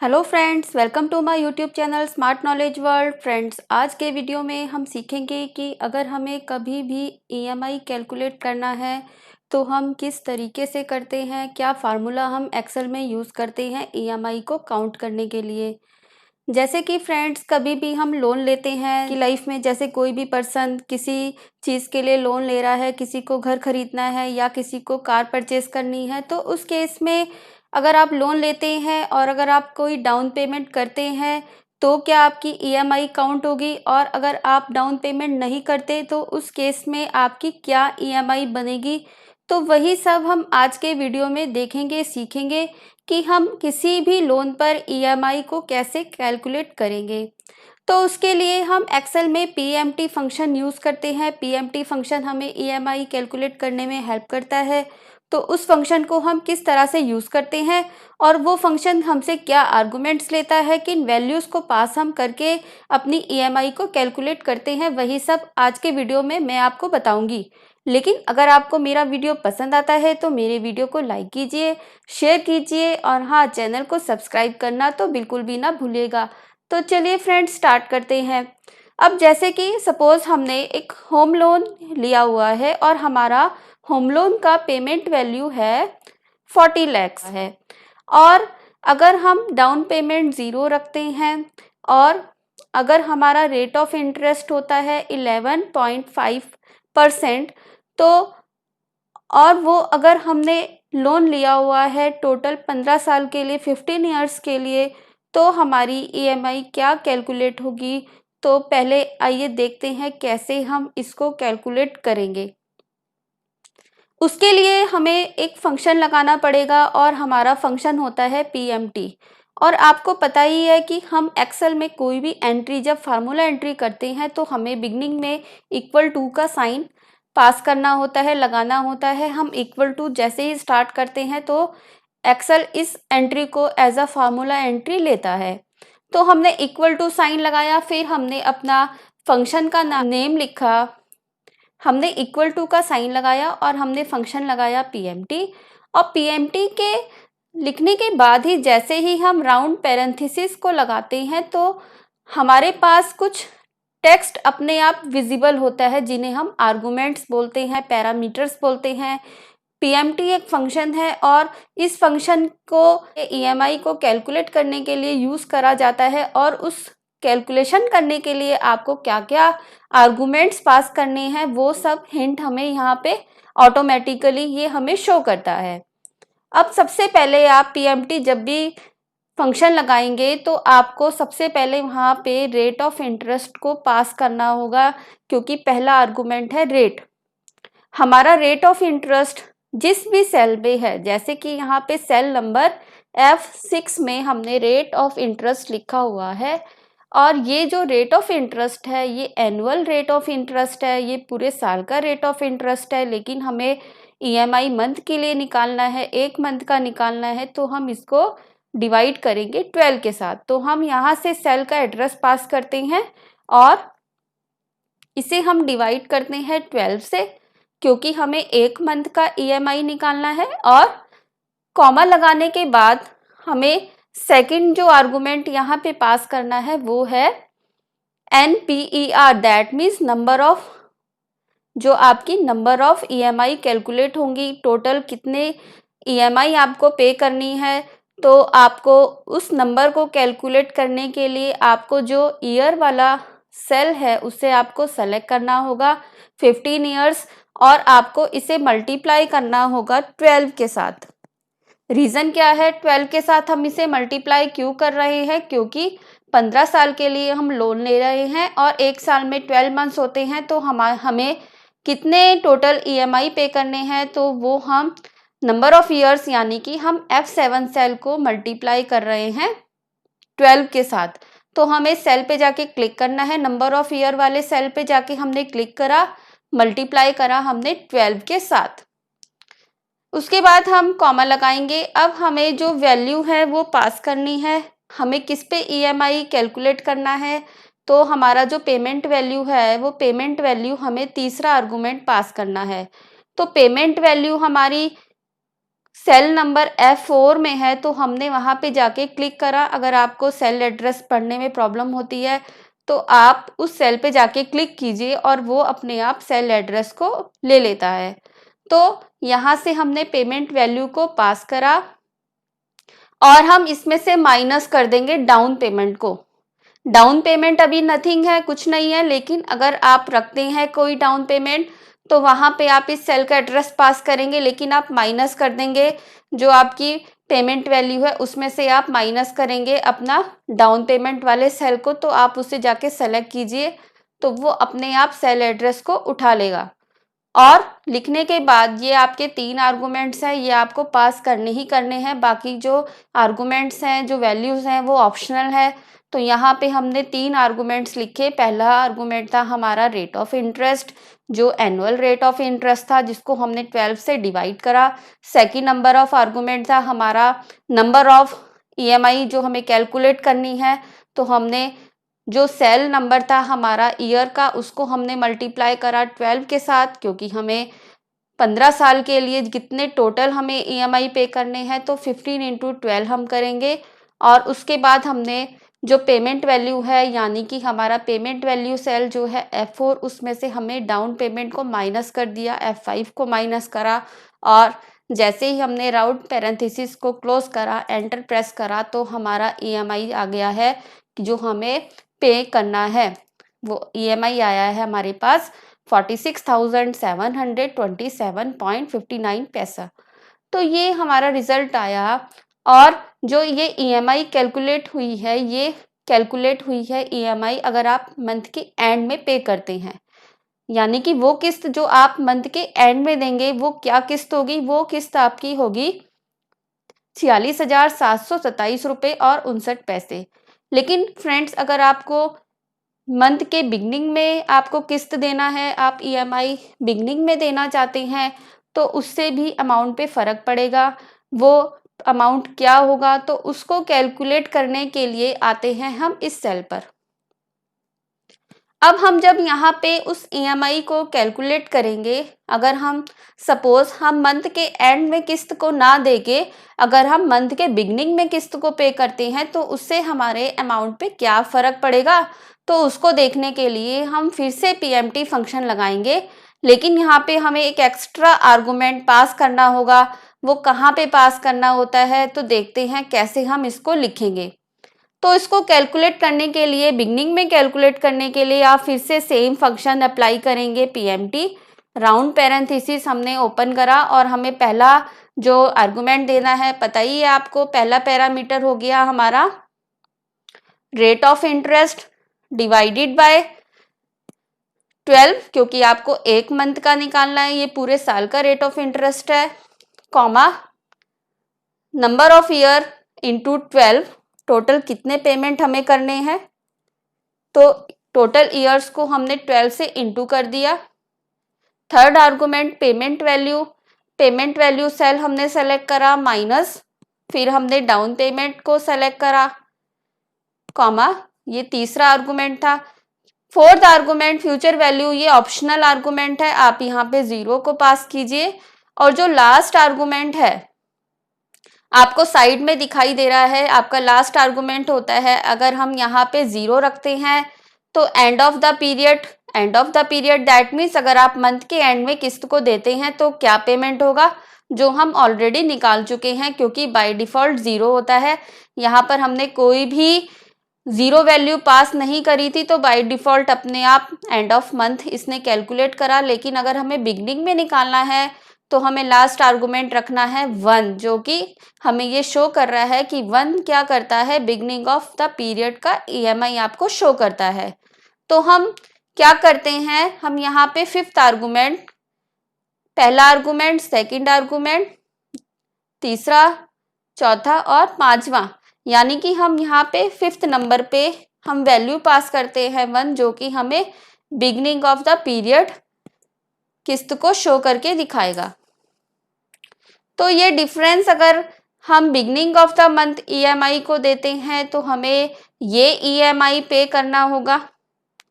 Hello friends, welcome to my YouTube channel smart knowledge world. Friends, आज के video में हम सीखेंगे कि अगर हमें कभी भी ईएमआई कैलकुलेट करना है तो हम किस तरीके से करते हैं, क्या फार्मूला हम एक्सेल में यूज़ करते हैं ईएमआई को काउंट करने के लिए। जैसे कि फ्रेंड्स, कभी भी हम लोन लेते हैं कि लाइफ में, जैसे कोई भी पर्सन किसी चीज़ के लिए लोन ले रहा है, किसी को घर खरीदना है या किसी को कार परचेज करनी है, तो उस केस में अगर आप लोन लेते हैं और अगर आप कोई डाउन पेमेंट करते हैं तो क्या आपकी ईएमआई काउंट होगी, और अगर आप डाउन पेमेंट नहीं करते तो उस केस में आपकी क्या ईएमआई बनेगी। तो वही सब हम आज के वीडियो में देखेंगे, सीखेंगे कि हम किसी भी लोन पर ईएमआई को कैसे कैलकुलेट करेंगे। तो उसके लिए हम एक्सेल में पीएमटी फंक्शन यूज़ करते हैं। पीएमटी फंक्शन हमें ईएमआई कैलकुलेट करने में हेल्प करता है। तो उस फंक्शन को हम किस तरह से यूज़ करते हैं और वो फंक्शन हमसे क्या आर्गुमेंट्स लेता है, किन वैल्यूज़ को पास हम करके अपनी ईएमआई को कैलकुलेट करते हैं, वही सब आज के वीडियो में मैं आपको बताऊंगी। लेकिन अगर आपको मेरा वीडियो पसंद आता है तो मेरे वीडियो को लाइक कीजिए, शेयर कीजिए और हाँ, चैनल को सब्सक्राइब करना तो बिल्कुल भी ना भूलिएगा। तो चलिए फ्रेंड्स, स्टार्ट करते हैं। अब जैसे कि सपोज़ हमने एक होम लोन लिया हुआ है और हमारा होम लोन का पेमेंट वैल्यू है 40 लैक्स है, और अगर हम डाउन पेमेंट ज़ीरो रखते हैं और अगर हमारा रेट ऑफ इंटरेस्ट होता है 11.5%, तो और वो अगर हमने लोन लिया हुआ है टोटल 15 साल के लिए, 15 ईयर्स के लिए, तो हमारी ईएमआई क्या कैलकुलेट होगी। तो पहले आइए देखते हैं कैसे हम इसको कैलकुलेट करेंगे। उसके लिए हमें एक फंक्शन लगाना पड़ेगा और हमारा फंक्शन होता है पीएमटी। और आपको पता ही है कि हम एक्सेल में कोई भी एंट्री, जब फार्मूला एंट्री करते हैं तो हमें बिगनिंग में इक्वल टू का साइन पास करना होता है, लगाना होता है। हम इक्वल टू जैसे ही स्टार्ट करते हैं तो एक्सेल इस एंट्री को एज अ फार्मूला एंट्री लेता है। तो हमने इक्वल टू साइन लगाया, फिर हमने अपना फंक्शन का नेम लिखा, हमने इक्वल टू का साइन लगाया और हमने फंक्शन लगाया पीएमटी। और पीएमटी के लिखने के बाद ही जैसे ही हम राउंड पैरेंथेसिस को लगाते हैं तो हमारे पास कुछ टेक्स्ट अपने आप विजिबल होता है, जिन्हें हम आर्गुमेंट्स बोलते हैं, पैरामीटर्स बोलते हैं। पीएमटी एक फंक्शन है और इस फंक्शन को ईएमआई को कैलकुलेट करने के लिए यूज़ करा जाता है, और उस कैलकुलेशन करने के लिए आपको क्या क्या आर्गुमेंट्स पास करने हैं वो सब हिंट हमें यहाँ पे ऑटोमेटिकली ये हमें शो करता है। अब सबसे पहले आप पीएमटी जब भी फंक्शन लगाएंगे तो आपको सबसे पहले वहाँ पे रेट ऑफ इंटरेस्ट को पास करना होगा, क्योंकि पहला आर्गुमेंट है रेट। हमारा रेट ऑफ इंटरेस्ट जिस भी सेल में है, जैसे कि यहाँ पे सेल नंबर F6 में हमने रेट ऑफ इंटरेस्ट लिखा हुआ है, और ये जो रेट ऑफ इंटरेस्ट है ये एनुअल रेट ऑफ इंटरेस्ट है, ये पूरे साल का रेट ऑफ इंटरेस्ट है। लेकिन हमें ईएमआई मंथ के लिए निकालना है, एक मंथ का निकालना है, तो हम इसको डिवाइड करेंगे 12 के साथ। तो हम यहाँ से सेल का एड्रेस पास करते हैं और इसे हम डिवाइड करते हैं 12 से, क्योंकि हमें एक मंथ का ईएमआई निकालना है। और कॉमा लगाने के बाद हमें सेकंड जो आर्गुमेंट यहाँ पे पास करना है वो है NPER, that means number of, जो आपकी नंबर ऑफ ईएमआई कैलकुलेट होंगी, टोटल कितने ईएमआई आपको पे करनी है। तो आपको उस नंबर को कैलकुलेट करने के लिए आपको जो ईयर वाला सेल है उसे आपको सेलेक्ट करना होगा, 15 ईयर्स, और आपको इसे मल्टीप्लाई करना होगा 12 के साथ। रीज़न क्या है 12 के साथ हम इसे मल्टीप्लाई क्यों कर रहे हैं, क्योंकि 15 साल के लिए हम लोन ले रहे हैं और एक साल में 12 मंथ्स होते हैं, तो हमें कितने टोटल ईएमआई पे करने हैं, तो वो हम नंबर ऑफ ईयर्स यानी कि हम F7 सेल को मल्टीप्लाई कर रहे हैं 12 के साथ। तो हमें सेल पे जाके क्लिक करना है, नंबर ऑफ ईयर वाले सेल पे जाके हमने क्लिक करा, मल्टीप्लाई करा हमने 12 के साथ। उसके बाद हम कॉमा लगाएंगे। अब हमें जो वैल्यू है वो पास करनी है, हमें किस पे ईएमआई कैलकुलेट करना है। तो हमारा जो पेमेंट वैल्यू है वो पेमेंट वैल्यू हमें तीसरा आर्गुमेंट पास करना है। तो पेमेंट वैल्यू हमारी सेल नंबर F4 में है तो हमने वहाँ पे जाके क्लिक करा। अगर आपको सेल एड्रेस पढ़ने में प्रॉब्लम होती है तो आप उस सेल पे जाके क्लिक कीजिए और वो अपने आप सेल एड्रेस को ले लेता है। तो यहाँ से हमने पेमेंट वैल्यू को पास करा और हम इसमें से माइनस कर देंगे डाउन पेमेंट को। डाउन पेमेंट अभी नथिंग है, कुछ नहीं है, लेकिन अगर आप रखते हैं कोई डाउन पेमेंट तो वहाँ पे आप इस सेल का एड्रेस पास करेंगे, लेकिन आप माइनस कर देंगे जो आपकी पेमेंट वैल्यू है उसमें से आप माइनस करेंगे अपना डाउन पेमेंट वाले सेल को। तो आप उसे जाके सेलेक्ट कीजिए तो वो अपने आप सेल एड्रेस को उठा लेगा। और लिखने के बाद ये आपके 3 आर्गुमेंट्स हैं, ये आपको पास करने ही करने हैं। बाकी जो आर्गुमेंट्स हैं, जो वैल्यूज़ हैं वो ऑप्शनल है। तो यहाँ पे हमने 3 आर्गुमेंट्स लिखे। पहला आर्गुमेंट था हमारा रेट ऑफ इंटरेस्ट, जो एनुअल रेट ऑफ इंटरेस्ट था जिसको हमने 12 से डिवाइड करा। सेकंड नंबर ऑफ आर्गुमेंट था हमारा नंबर ऑफ ईएमआई जो हमें कैलकुलेट करनी है। तो हमने जो सेल नंबर था हमारा ईयर का उसको हमने मल्टीप्लाई करा 12 के साथ, क्योंकि हमें 15 साल के लिए कितने टोटल हमें ईएमआई पे करने हैं तो 15 × 12 हम करेंगे। और उसके बाद हमने जो पेमेंट वैल्यू है यानी कि हमारा पेमेंट वैल्यू सेल जो है F4 उसमें से हमें डाउन पेमेंट को माइनस कर दिया, F5 को माइनस करा और जैसे ही हमने राउंड पैरेंथेसिस को क्लोज करा, एंटर प्रेस करा तो हमारा ईएमआई आ गया है जो हमें पे करना है। वो ईएमआई आया है हमारे पास 46,727.59 पैसा। तो ये हमारा रिजल्ट आया। और जो ये ईएमआई कैलकुलेट हुई है, ये कैलकुलेट हुई है ईएमआई अगर आप मंथ के एंड में पे करते हैं, यानी कि वो किस्त जो आप मंथ के एंड में देंगे वो क्या किस्त होगी, वो किस्त आपकी होगी 46,727 रुपये और 59 पैसे। लेकिन फ्रेंड्स अगर आपको मंथ के बिगनिंग में आपको किस्त देना है, आप ईएमआई बिगनिंग में देना चाहते हैं तो उससे भी अमाउंट पे फ़र्क पड़ेगा। वो अमाउंट क्या होगा तो उसको कैलकुलेट करने के लिए आते हैं हम इस सेल पर। अब हम जब यहाँ पे उस ईएमआई को कैलकुलेट करेंगे, अगर हम सपोज हम मंथ के एंड में किस्त को ना देके अगर हम मंथ के बिगनिंग में किस्त को पे करते हैं तो उससे हमारे अमाउंट पे क्या फ़र्क पड़ेगा, तो उसको देखने के लिए हम फिर से पीएमटी फंक्शन लगाएंगे। लेकिन यहाँ पे हमें एक एक्स्ट्रा आर्गूमेंट पास करना होगा। वो कहाँ पे पास करना होता है तो देखते हैं कैसे हम इसको लिखेंगे। तो इसको कैलकुलेट करने के लिए, बिगनिंग में कैलकुलेट करने के लिए आप फिर से सेम फंक्शन अप्लाई करेंगे पीएमटी। राउंड पैरेंथेसिस हमने ओपन करा और हमें पहला जो आर्गुमेंट देना है पता ही है आपको। पहला पैरामीटर हो गया हमारा rate of interest divided by 12, क्योंकि आपको एक मंथ का निकालना है, ये पूरे साल का रेट ऑफ इंटरेस्ट है, comma number of year into 12, total कितने पेमेंट हमें करने हैं। तो टोटल ईयर्स को हमने 12 से इंटू कर दिया। Third argument payment value, payment value cell हमने सेलेक्ट करा माइनस, फिर हमने डाउन पेमेंट को सेलेक्ट करा, कॉमा ये तीसरा आर्गुमेंट था। फोर्थ आर्गुमेंट फ्यूचर वैल्यू, ये ऑप्शनल आर्गुमेंट है, आप यहाँ पे 0 को पास कीजिए। और जो लास्ट आर्गुमेंट है आपको साइड में दिखाई दे रहा है, आपका लास्ट आर्गुमेंट होता है अगर हम यहाँ पे 0 रखते हैं तो end of the period, end of the period that means अगर आप मंथ के एंड में किस्त को देते हैं तो क्या पेमेंट होगा, जो हम ऑलरेडी निकाल चुके हैं क्योंकि बाय डिफ़ॉल्ट 0 होता है। यहाँ पर हमने कोई भी 0 वैल्यू पास नहीं करी थी तो बाय डिफ़ॉल्ट अपने आप एंड ऑफ मंथ इसने कैलकुलेट करा। लेकिन अगर हमें बिगनिंग में निकालना है तो हमें लास्ट आर्गुमेंट रखना है 1, जो कि हमें ये शो कर रहा है कि 1 क्या करता है, बिगनिंग ऑफ द पीरियड का ईएमआई आपको शो करता है। तो हम क्या करते हैं, हम यहाँ पे फिफ्थ आर्गुमेंट, पहला आर्गुमेंट, सेकंड आर्गुमेंट, तीसरा, चौथा और पांचवा, यानी कि हम यहाँ पे फिफ्थ नंबर पे हम वैल्यू पास करते हैं 1, जो कि हमें बिगनिंग ऑफ द पीरियड किस्त को शो करके दिखाएगा। तो ये डिफरेंस अगर हम beginning of the month EMI को देते हैं तो हमें ये ईएमआई पे करना होगा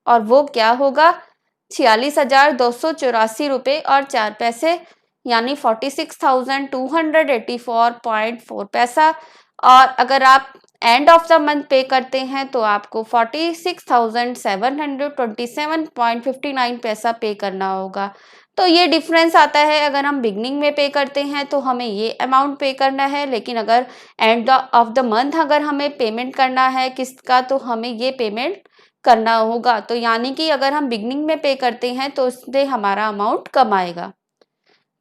और वो क्या होगा 46,284 रुपये और 4 पैसे। यानी 46,284.4 पैसा। और अगर आप एंड ऑफ द मंथ पे करते हैं तो आपको 46,727.59 पैसा पे करना होगा। तो ये डिफरेंस आता है, अगर हम बिगनिंग में पे करते हैं तो हमें ये अमाउंट पे करना है, लेकिन अगर एंड ऑफ द मंथ अगर हमें पेमेंट करना है किस्त का तो हमें ये पेमेंट करना होगा। तो यानी कि अगर हम बिगनिंग में पे करते हैं तो उससे हमारा अमाउंट कम आएगा।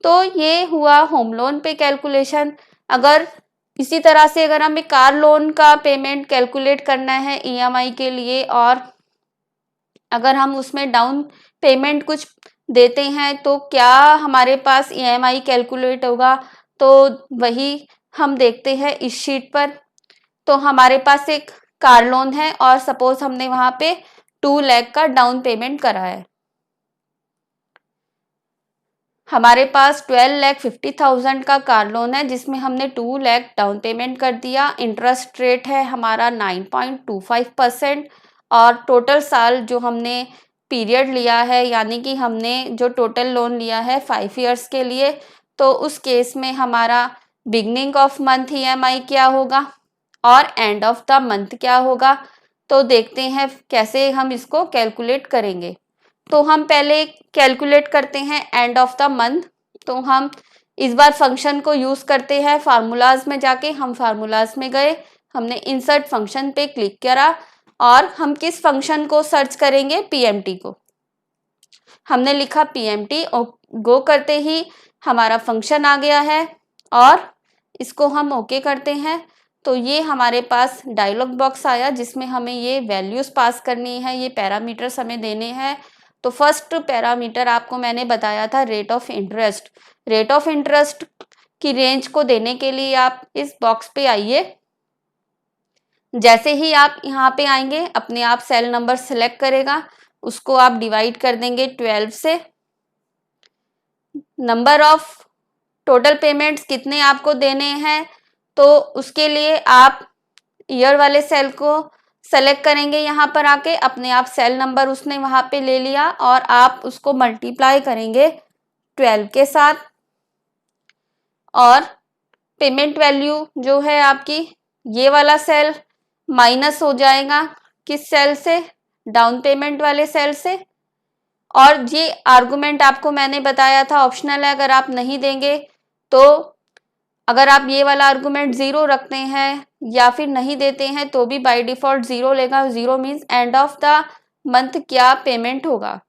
तो ये हुआ होम लोन पे कैलकुलेशन। अगर इसी तरह से अगर हमें कार लोन का पेमेंट कैलकुलेट करना है ईएमआई के लिए, और अगर हम उसमें डाउन पेमेंट कुछ देते हैं तो क्या हमारे पास ईएमआई कैलकुलेट होगा, तो वही हम देखते हैं इस शीट पर। तो हमारे पास एक कार लोन है और सपोज हमने वहां पे 2 लाख का डाउन पेमेंट करा है। हमारे पास 12,50,000 का कार लोन है जिसमें हमने 2 लाख डाउन पेमेंट कर दिया। इंटरेस्ट रेट है हमारा 9.25% और टोटल साल जो हमने पीरियड लिया है, यानी कि हमने जो टोटल लोन लिया है 5 ईयर्स के लिए, तो उस केस में हमारा बिगनिंग ऑफ मंथ ईएमआई क्या होगा और एंड ऑफ द मंथ क्या होगा। तो देखते हैं कैसे हम इसको कैलकुलेट करेंगे। तो हम पहले कैलकुलेट करते हैं एंड ऑफ द मंथ। तो हम इस बार फंक्शन को यूज करते हैं, फार्मूलाज में जाके हम फार्मूलाज में गए, हमने इंसर्ट फंक्शन पे क्लिक करा और हम किस फंक्शन को सर्च करेंगे, पीएमटी को। हमने लिखा पीएमटी और गो करते ही हमारा फंक्शन आ गया है और इसको हम ओके करते हैं। तो ये हमारे पास डायलॉग बॉक्स आया जिसमें हमें ये वैल्यूज पास करनी है, ये पैरामीटर्स हमें देने हैं। तो फर्स्ट पैरामीटर आपको मैंने बताया था rate of interest. Rate of interest की रेंज को देने के लिए आप इस बॉक्स पे आइए। जैसे ही आप यहाँ पे आएंगे अपने आप सेल नंबर सिलेक्ट करेगा, उसको आप डिवाइड कर देंगे 12 से। नंबर ऑफ टोटल पेमेंट्स कितने आपको देने हैं, तो उसके लिए आप ईयर वाले सेल को सेलेक्ट करेंगे। यहाँ पर आके अपने आप सेल नंबर उसने वहां पे ले लिया और आप उसको मल्टीप्लाई करेंगे 12 के साथ, और पेमेंट वैल्यू जो है आपकी, ये वाला सेल माइनस हो जाएगा किस सेल से, डाउन पेमेंट वाले सेल से। और ये आर्गुमेंट आपको मैंने बताया था ऑप्शनल है, अगर आप नहीं देंगे तो अगर आप ये वाला आर्गुमेंट 0 रखते हैं या फिर नहीं देते हैं तो भी बाय डिफॉल्ट 0 लेगा। 0 means end of the month क्या पेमेंट होगा।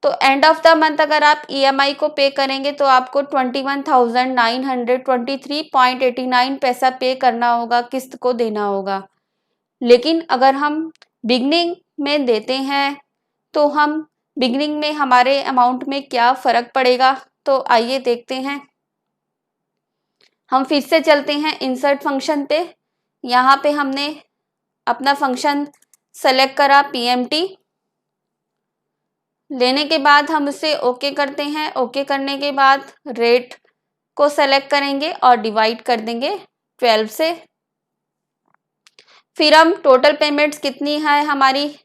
तो एंड ऑफ द मंथ अगर आप ईएमआई को पे करेंगे तो आपको 21,923.89 पैसा पे करना होगा, किस्त को देना होगा। लेकिन अगर हम बिगनिंग में देते हैं तो हम बिगनिंग में हमारे अमाउंट में क्या फ़र्क पड़ेगा, तो आइए देखते हैं। हम फिर से चलते हैं इंसर्ट फंक्शन पे। यहाँ पे हमने अपना फंक्शन सेलेक्ट करा पीएमटी, लेने के बाद हम उसे ओके करते हैं। ओके करने के बाद रेट को सेलेक्ट करेंगे और डिवाइड कर देंगे 12 से। फिर हम टोटल पेमेंट्स कितनी है हमारी,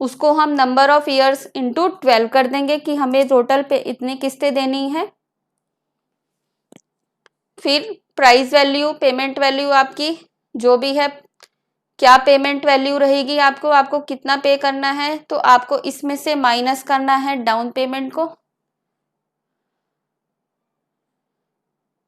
उसको हम नंबर ऑफ ईयर्स इंटू 12 कर देंगे कि हमें टोटल पे इतनी किस्तें देनी है। फिर प्राइस वैल्यू, पेमेंट वैल्यू आपकी जो भी है, क्या पेमेंट वैल्यू रहेगी आपको कितना पे करना है, तो आपको इसमें से माइनस करना है डाउन पेमेंट को।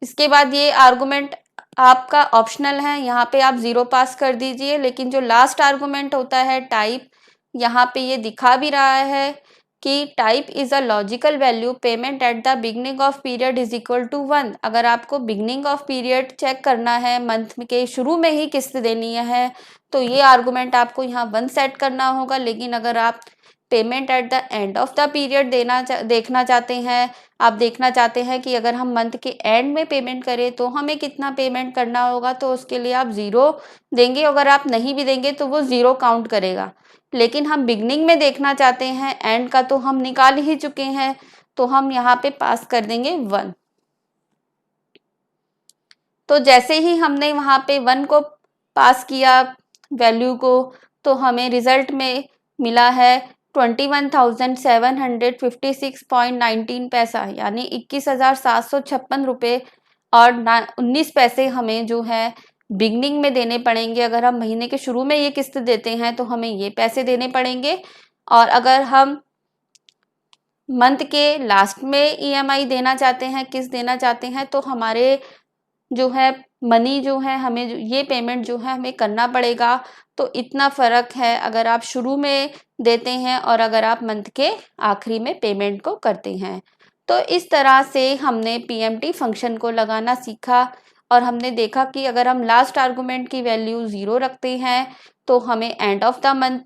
इसके बाद ये आर्गुमेंट आपका ऑप्शनल है, यहाँ पे आप 0 पास कर दीजिए। लेकिन जो लास्ट आर्गुमेंट होता है टाइप, यहाँ पे ये दिखा भी रहा है कि type is a logical value, payment at the beginning of period is equal to 1। अगर आपको बिगनिंग ऑफ पीरियड चेक करना है, मंथ के शुरू में ही किस्त देनी है, तो ये आर्गुमेंट आपको यहाँ 1 सेट करना होगा। लेकिन अगर आप payment at the end of the period देखना चाहते हैं, आप देखना चाहते हैं कि अगर हम मंथ के एंड में पेमेंट करें तो हमें कितना पेमेंट करना होगा, तो उसके लिए आप 0 देंगे। अगर आप नहीं भी देंगे तो वो 0 काउंट करेगा। लेकिन हम बिगनिंग में देखना चाहते हैं, एंड का तो हम निकाल ही चुके हैं, तो हम यहाँ पे पास कर देंगे 1। तो जैसे ही हमने वहाँ पे 1 को पास किया वैल्यू को, तो हमें रिजल्ट में मिला है 21,756.19 पैसा, यानी 21,756 रुपये और 19 पैसे हमें जो है बिगनिंग में देने पड़ेंगे। अगर हम महीने के शुरू में ये किस्त देते हैं तो हमें ये पैसे देने पड़ेंगे, और अगर हम मंथ के लास्ट में ईएमआई देना चाहते हैं, किस्त देना चाहते हैं, तो हमारे जो है मनी जो है हमें ये पेमेंट जो है हमें करना पड़ेगा। तो इतना फ़र्क है अगर आप शुरू में देते हैं और अगर आप मंथ के आखिरी में पेमेंट को करते हैं। तो इस तरह से हमने पीएमटी फंक्शन को लगाना सीखा, और हमने देखा कि अगर हम लास्ट आर्गुमेंट की वैल्यू 0 रखते हैं तो हमें एंड ऑफ द मंथ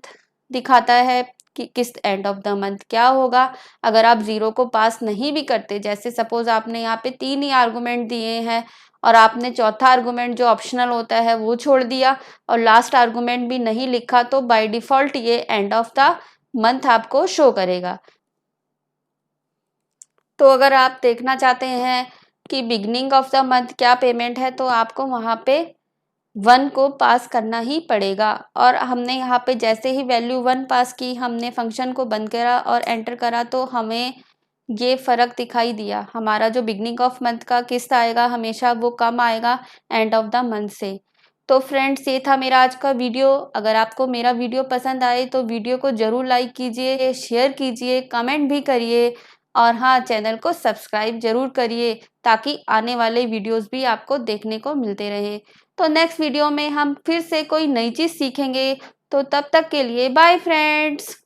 दिखाता है कि किस्त एंड ऑफ द मंथ क्या होगा। अगर आप 0 को पास नहीं भी करते, जैसे सपोज आपने यहाँ पे 3 ही आर्गुमेंट दिए हैं और आपने चौथा आर्गुमेंट जो ऑप्शनल होता है वो छोड़ दिया और लास्ट आर्गुमेंट भी नहीं लिखा, तो बाय डिफ़ॉल्ट ये एंड ऑफ द मंथ आपको शो करेगा। तो अगर आप देखना चाहते हैं कि बिगनिंग ऑफ द मंथ क्या पेमेंट है, तो आपको वहाँ पे 1 को पास करना ही पड़ेगा। और हमने यहाँ पे जैसे ही वैल्यू 1 पास की, हमने फंक्शन को बंद करा और एंटर करा, तो हमें ये फ़र्क दिखाई दिया। हमारा जो बिगनिंग ऑफ मंथ का किस्त आएगा हमेशा वो कम आएगा एंड ऑफ द मंथ से। तो फ्रेंड्स, ये था मेरा आज का वीडियो। अगर आपको मेरा वीडियो पसंद आए तो वीडियो को ज़रूर लाइक कीजिए, शेयर कीजिए, कमेंट भी करिए, और हाँ, चैनल को सब्सक्राइब ज़रूर करिए ताकि आने वाले वीडियोस भी आपको देखने को मिलते रहें। तो नेक्स्ट वीडियो में हम फिर से कोई नई चीज़ सीखेंगे। तो तब तक के लिए बाय फ्रेंड्स।